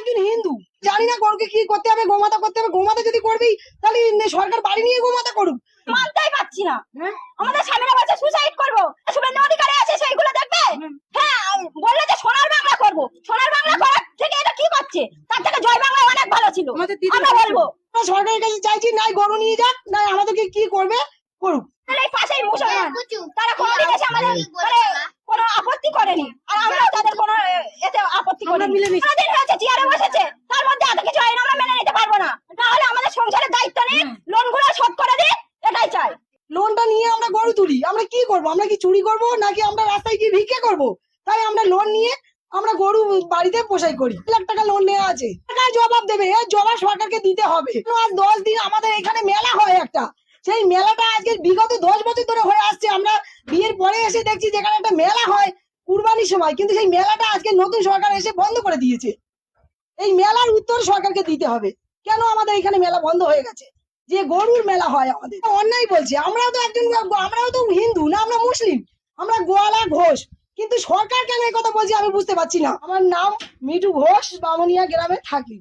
একজন হিন্দু, জানি না গরুকে কি করতে হবে, গোমাতা করতে হবে। গোমাতা যদি করবি তাহলে সরকার বাড়ি নিয়ে গোমাতা করুক। মানতেই পারছি না। আমাদের স্বামীরা বলছে সুসাইড করবো, শুভেন্দু অধিকারী আছে সেইগুলো দেখবে। হ্যাঁ, বললে যে সোনার বাংলা করবো, সোনার বাংলা করার থেকে এটা কি করছে, তার থেকে জয় বাংলা অনেক ভালো ছিল। আমরা বলবো সরকারের কাছে চাইছি, নাই গরু নিয়ে যাক, নাই আমাদেরকে কি করবে করুক। এই পাশেই মুসলমান, তারা কোনোদিন এসে আমাদের কোনো আপত্তি করেনি, আর আমরাও তাদের কোনো এতে আপত্তি করিনি। কোনোদিন হয়েছে চেয়ারে বসেছে, তার মধ্যে এত কিছু আইন আমরা মেনে নিতে পারবো না। তাহলে আমাদের সংসারের দায়িত্ব নিয়ে লোনগুলো শোধ করে দিই, এটাই চাই। লোনটা নিয়ে আমরা গরু তুলি, আমরা কি করব? আমরা কি চুরি করব নাকি আমরা রাস্তায় গিয়ে ভিক্ষে করব? তাই আমরা লোন নিয়ে আমরা গরু বাড়িতে পোষাই করি। 1 লাখ টাকা লোন নেওয়া আছে, সরকার জবাব দেবে, এর জবাব সরকারকে দিতে হবে। আজ 10 দিন আমাদের এখানে মেলা হয় একটা, সেই মেলাটা আজকে বিগত 10 বছর ধরে হয়ে আসছে। আমরা বিয়ের পরে এসে দেখছি যেখানে একটা মেলা হয় কুরবানির সময়, কিন্তু সেই মেলাটা আজকে নতুন সরকার এসে বন্ধ করে দিয়েছে। এই মেলার উত্তর সরকারকে দিতে হবে, কেন আমাদের এখানে মেলা বন্ধ হয়ে গেছে। যে গরুর মেলা হয় আমাদের অন্যায় বলছে। আমরাও তো একজন, আমরাও তো হিন্দু না, আমরা মুসলিম, আমরা গোয়ালা ঘোষ, কিন্তু সরকার কেন এই কথা বলছে আমি বুঝতে পারছি না। আমার নাম মিঠু ঘোষ, বামুনিয়া গ্রামে থাকি।